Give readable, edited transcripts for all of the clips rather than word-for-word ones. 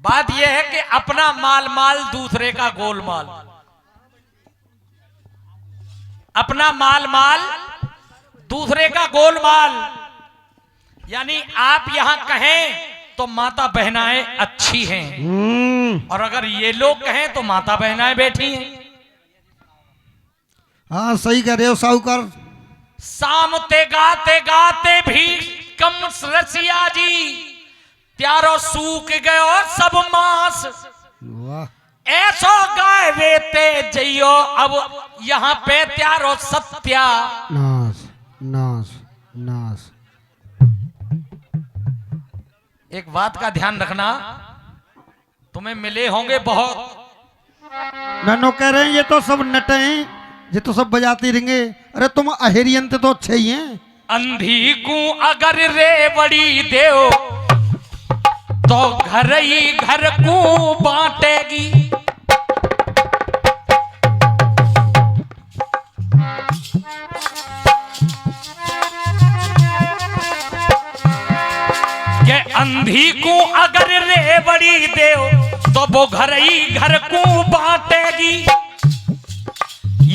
बात यह है कि अपना माल माल दूसरे का गोलमाल, अपना माल माल दूसरे का गोलमाल। यानी आप यहां कहें तो माता बहनाएं अच्छी हैं, और अगर ये लोग कहें तो माता बहनाएं बैठी हैं। हाँ सही कह रहे हो साहूकार। शाम ते गाते भी कम रसिया जी, त्यारो सूख गयो सब मांस। वाह ऐसो गाय वेते जइयो, अब यहाँ पे त्यारो सत्या। नास नास नास। एक बात का ध्यान रखना, तुम्हें मिले होंगे बहुत। नन्नो कह रहे हैं ये तो सब नटे हैं, ये तो सब बजाती रहेंगे। अरे तुम अहेरियन तो अच्छे ही हैं। अंधी को अगर रे बड़ी देव, तो घर ही घर को बांटेगी। ये अंधी को अगर रे बड़ी देव, तो वो घर ही घर को बांटेगी।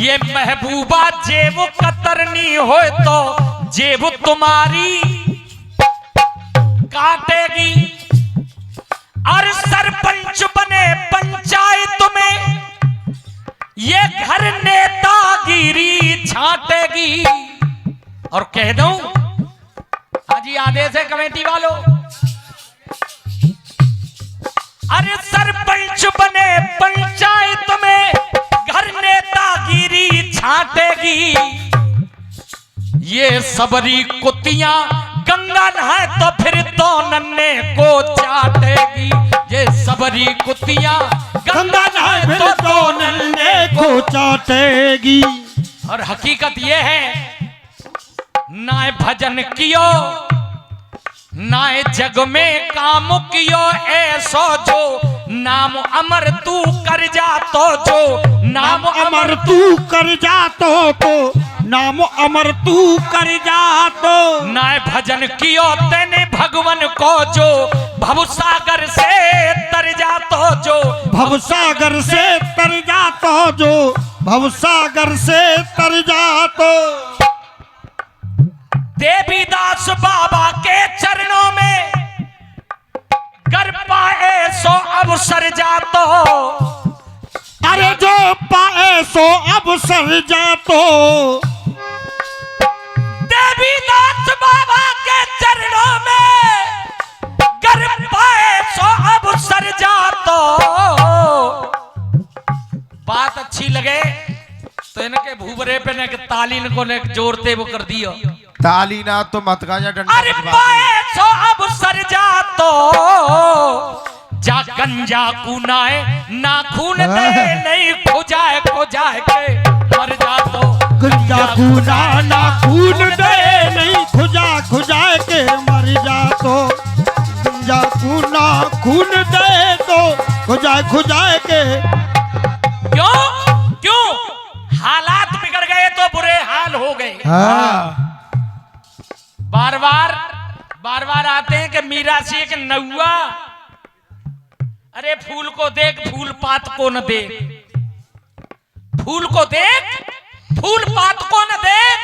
ये महबूबा जेब कतरनी हो तो जेब तुम्हारी काटेगी। और सरपंच बने पंचायत में, ये घर नेतागिरी छाटेगी। और कह दूं हाजी आदेश है कमेटी वालों, अरे सरपंच बने पंचायत में, घर नेतागिरी छाटेगी। ये सबरी कुतियां गंगा नहाए तो फिर तो नन्हे को चाटेगी। ये सबरी कुतियां गंगा नहाए तो नन्हे को चाटेगी। और हकीकत ये है, नाय भजन कियो नाय जग में काम कियो, ऐसो जो नाम अमर तू कर जा तो, जो नाम अमर तू कर जा तो नाम अमर तू कर जा तो। नाय भजन कियो तेने भगवन को, जो भवसागर से तर जा तो, जो भवसागर से तर जा तो, जो भवसागर से तर जा तो। देवीदास बाबा के चरणों में कर पाए सो अवसर जा तो। अरे जो पाए सो अवसर जा तो। देवीदास बाबा के चरणों में कर पाए सो अवसर जा तो। बात अच्छी लगे तो इनके भूबरे पे ने ताली को ने जोड़ते वो कर दियो। ताली ना तो मत का जा डंडा। अरे पाए सो अवसर जा तो, जा गंजा कुनाए ना खून दे नहीं खुजाए खुजाए के मर जा तो। गंजा खूना ना खून दे नहीं खुजा खुजा के मर जा तो। गंजा खूना खून दे तो खुजा खुजा के। क्यों क्यों हालात बिगड़ गए तो बुरे हाल हो गए। हाँ बार बार आते हैं कि मीरा से एक नौआ, अरे फूल को देख फूल पात को न देख, फूल को देख फूल पात को न देख।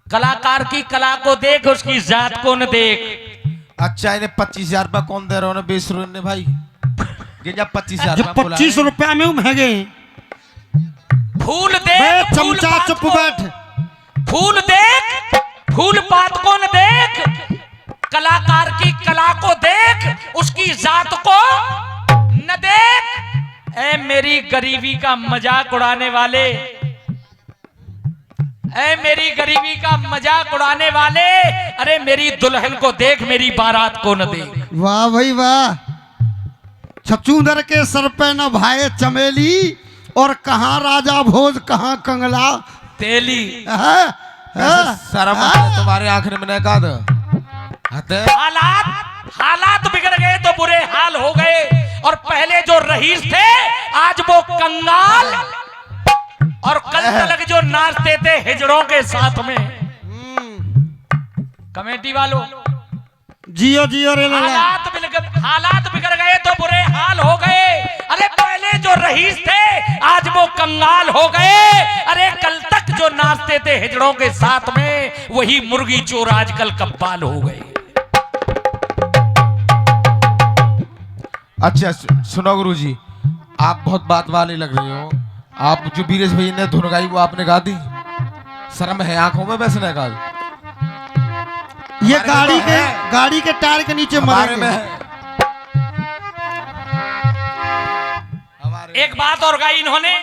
कलाकार की कला को देख, उसकी जात को न देख। अच्छा इन्हें 25,000 रुपया कौन दे रहा है? 20 रुपये भाई, ये 25,000 जो 25 रुपया में महंगे। फूल देख फूल चमचा पात चुप को, बैठ। फूल देख फूल पात को न देख, कलाकार की कला को देख, उसकी जात को न देख। ऐ मेरी गरीबी का मजाक उड़ाने वाले, ऐ मेरी गरीबी का मजाक उड़ाने वाले, अरे मेरी दुल्हन को देख, मेरी बारात को न देख। वाह भाई वाह। छछूंदर के सर पे न भाए चमेली, और कहाँ राजा भोज कहाँ कंगला तेली। शर्म है तुम्हारे आखिर में कहा था। हालात बिगड़ गए तो बुरे हाल हो गए। और पहले जो रईस थे आज वो कंगाल, और कल तक जो नाचते थे हिजड़ों के साथ में। कमेटी वालों जियो जियो रे लाला। हालात बिगड़ गए तो बुरे हाल हो गए। अरे पहले जो रईस थे आज वो कंगाल हो गए। अरे कल तक जो नाचते थे हिजड़ों के साथ में वही मुर्गी चोर आजकल कब्बाल हो गए। अच्छा सुनो गुरुजी, आप बहुत बात वाले लग रहे हो। आप जो बीरेश भैया ने धुन गाई वो आपने गा दी, शर्म है आंखों में? वैसे नहीं गा ये गाड़ी के टायर के नीचे हमारे में मरेंगे। है। एक बात और गाई इन्होंने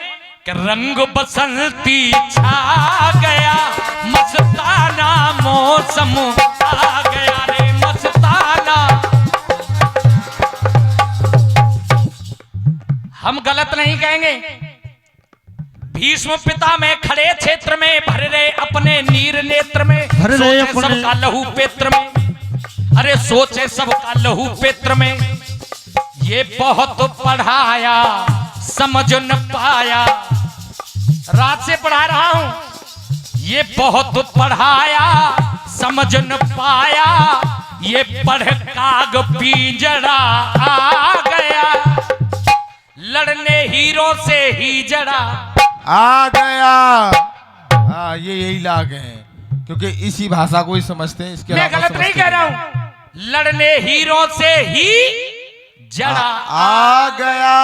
कि रंग बसंती छा गया, मस्ताना मौसम आ गया रे मस्ताना। हम गलत नहीं कहेंगे। भीष्म पिता में खड़े क्षेत्र में भर रहे अपने नीर नेत्र में, भर रहे सोचे अपने- सबका लहू पेत्र में। अरे सोचे सबका लहू पेत्र में, ये बहुत पढ़ाया समझ न पाया। रात से पढ़ा रहा हूं। ये बहुत पढ़ाया समझ न पाया, ये पढ़ काग पिंजड़ा आ गया। लड़ने हीरो से ही जड़ा आ गया। हाँ ये यही लाग हैं, क्योंकि इसी भाषा को ही समझते हैं। इसके मैं अलावा गलत नहीं समझते कह रहा हूं। लड़ने हीरो से ही जड़ा आ गया।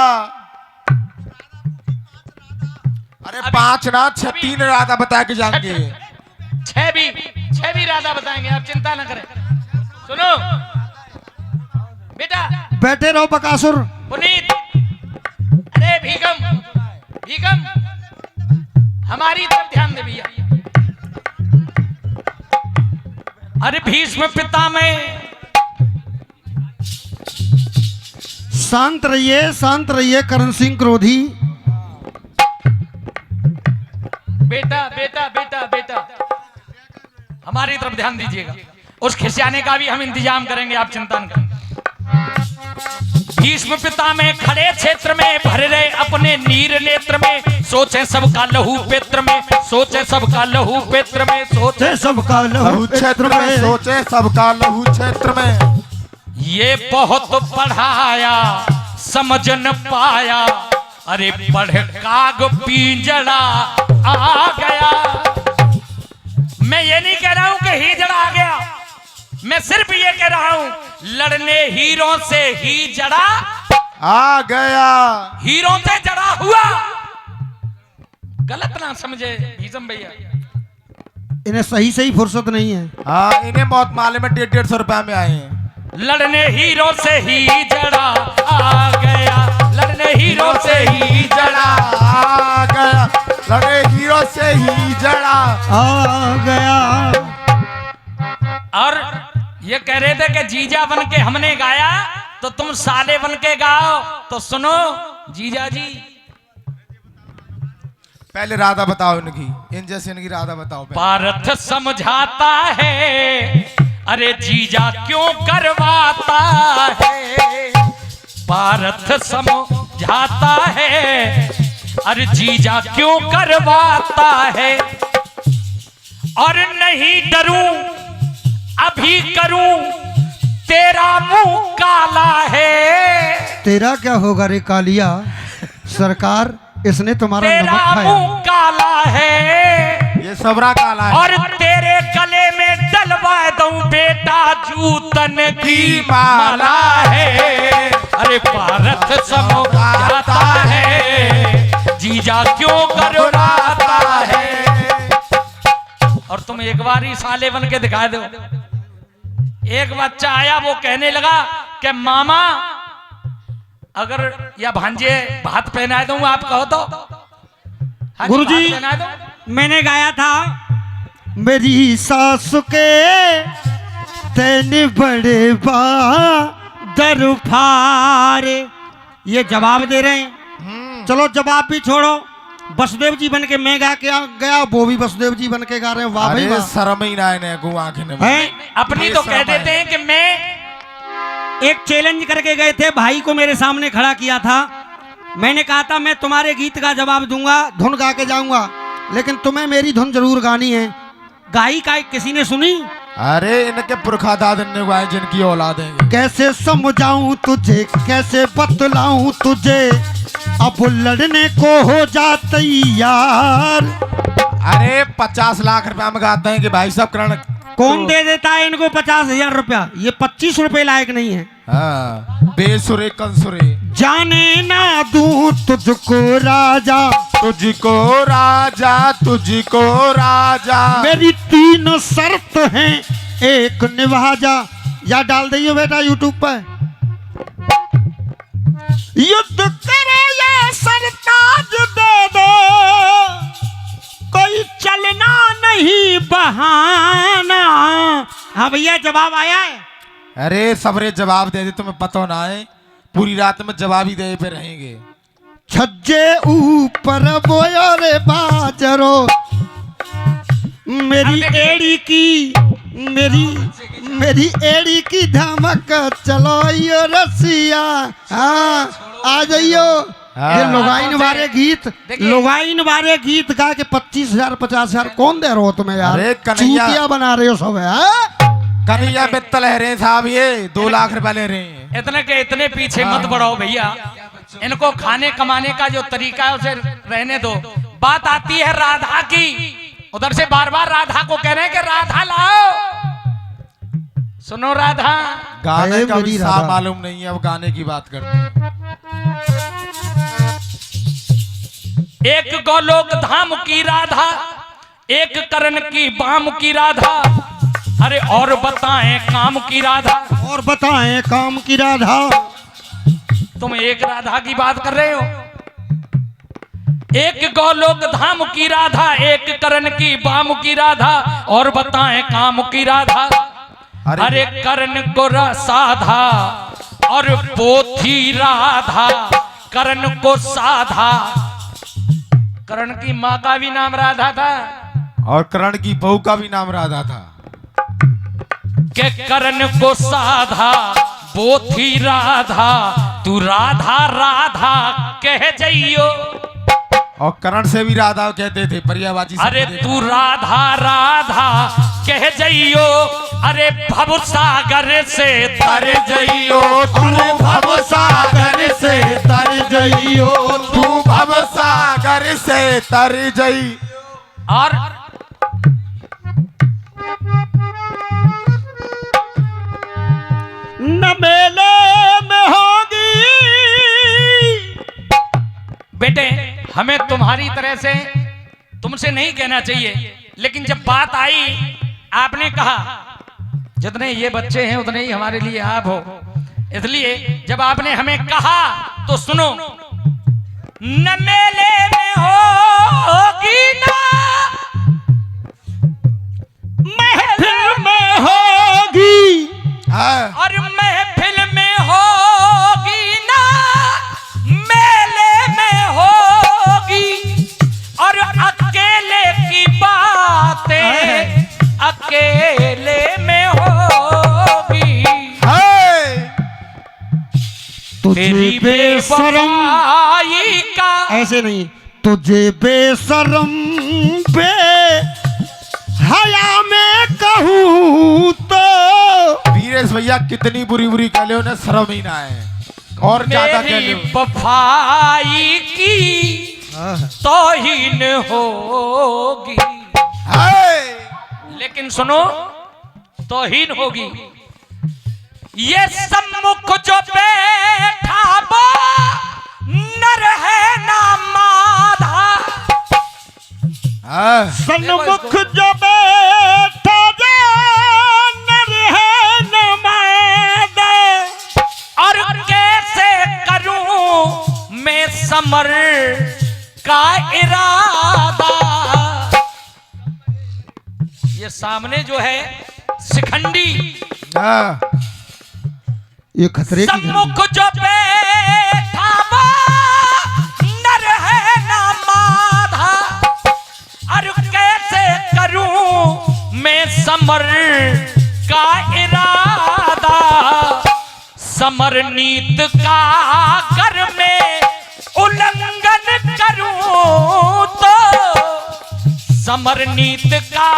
अरे 5 ना 6 3 राधा बता के जाएंगे। छह भी राधा बताएंगे, आप चिंता न करें। सुनो बेटा, बैठे रहो बकासुर। पुनीत, अरे भीगम हमारी तरफ ध्यान दे भैया। अरे भीष्म पिता में शांत रहिए करण सिंह क्रोधी। बेटा हमारी तरफ ध्यान दीजिएगा। उस खिसियाने का भी हम इंतजाम करेंगे, आप चिंता न करें। भीष्म पिता में खड़े क्षेत्र में भर रहे अपने नीर नेत्र में, सोचे सबका लहू पेत्र में, सोचे सबका लहू पेत्र में, सोचे सबका लहू क्षेत्र में, सोचे सबका लहू क्षेत्र में। ये बहुत पढ़ाया समझ न पाया, अरे पढ़ काग पिंजड़ा आ गया। मैं ये नहीं कह रहा हूं कि हिजड़ा आ गया, मैं सिर्फ ये कह रहा हूं लड़ने हीरो से ही जड़ा आ गया। हीरो से जड़ा हुआ। गलत ना समझे भीष्म भैया। इन्हें सही फुर्सत नहीं है। हाँ इन्हें मौत माले में 150 रुपए में आए हैं। लड़ने हीरो से ही जड़ा आ गया, लड़ने हीरो से ही जड़ा आ गया, लड़े हीरो से ही जड़ा आ गया। और ये कह रहे थे कि जीजा बन के हमने गाया तो तुम साले बन के गाओ। तो सुनो जीजा जी, पहले राधा बताओ इनकी, इन जैसे इनकी राधा बताओ पहले। पारथ समझाता है, अरे जीजा क्यों करवाता है। पारथ समझाता है, अरे जीजा क्यों करवाता है। और नहीं डरूं अभी करूं, तेरा मुंह काला है। तेरा क्या होगा रे कालिया, सरकार इसने तुम्हारा तेरा नमक खाया। मुंह काला है, ये सबरा काला है। और तेरे गले में डलवा दूं बेटा जूतन की माला है। अरे पारथ समझाता है, जीजा क्यों करवाता है। और तुम एक बार ही साले बन के दिखा दो। एक बच्चा आया, वो कहने लगा कि मामा अगर या भांजे भात पहना दूं आप कहो तो। हाँ गुरुजी, भात पहना दूं? मैंने गाया था मेरी सासु के तेने बड़े दरफारे। ये जवाब दे रहे हैं। चलो जवाब भी छोड़ो, वसुदेव जी बन के मैं गा के गया, वो भी वसुदेव जी बन के गा रहे हैं। वाह भाई अरे वाह। शर्म ही ना इन्हें गु आंखें ने। अपनी तो कह देते हैं कि मैं एक चैलेंज करके गए थे, भाई को मेरे सामने खड़ा किया था। मैंने कहा था मैं तुम्हारे गीत का जवाब दूंगा, धुन गा के जाऊंगा, लेकिन तुम्हें मेरी धुन जरूर गानी है। गाई का किसी ने सुनी? अरे इनके पुरखा दादन ने उगाए जिनकी औलाद है। कैसे समझाऊं तुझे, कैसे बतलाऊं तुझे, अब लड़ने को हो जा तैयार। अरे 50 लाख रुपया हम गाते हैं कि भाई साहब करण कौन दे देता है इनको 50,000 रुपया? ये 25 रुपए लायक नहीं है। हाँ, बेसुरे कंसुरे। जाने ना दूं तुझको राजा, तुझको राजा, तुझको राजा। मेरी 3 शर्त हैं, एक निभा जा। या डाल दइयो बेटा यूट्यूब पर। युद्ध करो या सरताज दे दो, कोई चलना नहीं बहाना। हाँ भैया, जवाब आया है। अरे सबरे जवाब दे दे, तुम्हें पता ना है पूरी रात में जवाब ही दे पे रहेंगे। छज्जे ऊपर बोयो रे बाजरो, मेरी एड़ी की, मेरी एड़ी की धमक चलो यो रसिया। हाँ आ जाइयो। हाँ। ये लोगाइन वाले गीत, देखिए। लोगाइन वाले गीत गा के 25,000 50,000 कौन दे रहे हो तुम्हें यार? अरे कन्हैया। चूतिया बना रहे हो सब है। कन्हैया बित्त ले रहे हैं साहब, ये 2 लाख रुपया ले रहे हैं। इतने के इतने पीछे मत बढ़ो भैया, इनको खाने कमाने का जो तरीका है उसे रहने दो। बात आती है राधा की, उधर से बार बार राधा को कह रहे हैं कि राधा लाओ। सुनो राधा, गाने अरे का भी मेरी साफ राधा। मालूम नहीं है, अब गाने की बात करते हैं। एक गोलोक धाम की राधा, एक करण की बाम की राधा, अरे और बताएं काम की राधा। और बताएं काम की राधा। तुम एक राधा की बात कर रहे हो। एक गोलोक धाम की राधा, एक करण की बाम की राधा, और बताएं काम की राधा। अरे करण को साधा और पोथी राधा, करण को साधा। करण की माँ का भी नाम राधा था, और करण की बहू का भी नाम राधा था। के करण को साधा पोथी राधा, तू राधा राधा कह जइयो। और करण से भी राधा कहते थे, परियाबाजी से। अरे तू राधा राधा कह जइयो, अरे भव सागर से तर जइयो। तू भव सागर से तर जइयो, तू भव सागर से तर जई। और न मेले में होगी। बेटे, हमें तुम्हारी तरह से तुमसे नहीं कहना चाहिए, लेकिन जब बात आई, आपने कहा जितने ये बच्चे हैं उतने ही हमारे लिए आप हो, इसलिए जब आपने हमें कहा तो सुनो। न मेले में होगी ना महफिल में होगी। हाँ। और महफिल में होगी ना मेले में होगी, और अकेले की बातें अकेले में होगी। तेरी बेशरमाई का ऐसे नहीं, तुझे बेशरम बे हया में कहूँ तो। वीरेश भैया कितनी बुरी बुरी कह ले, उन्हें शर्म ही ना है, और ज्यादा कह मेरी ले। वफाई की तौहीन होगी। लेकिन सुनो, तौहीन होगी। ये सम्मुख जो बैठा वो नर है ना माधा। सन्मुख जो बैठा जो नर है न मादा। और कैसे करूं मैं समर का इरादा। ये सामने जो है शिखंडी, ये खतरे की घड़ी। सम्मुख जो बैठा वो नर है ना माधा। और कैसे करूं मैं समर का इरादा। समर नीत का कर में उल्लंघन करूं तो, समर नीत का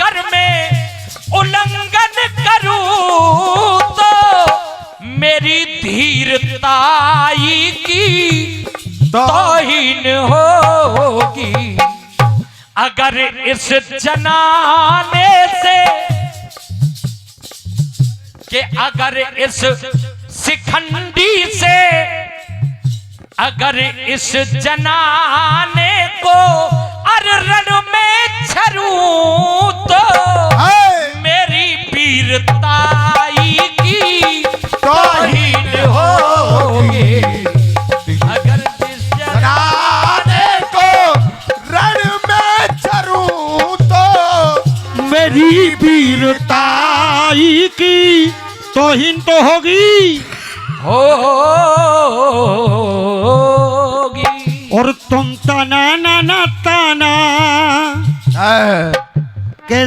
कर में उल्लंघन करूं तो मेरी धीरताई की तौहीन होगी। अगर इस जनाने से कि अगर इस शिखंडी से अगर इस जनाने को अरण में छरूं तो मेरी वीरताई की तौहीन होगी। अगर इस जनाने को रण में छरूं तो मेरी वीरताई की तौहीन तो होगी। होगी। और तुम तना ना तना के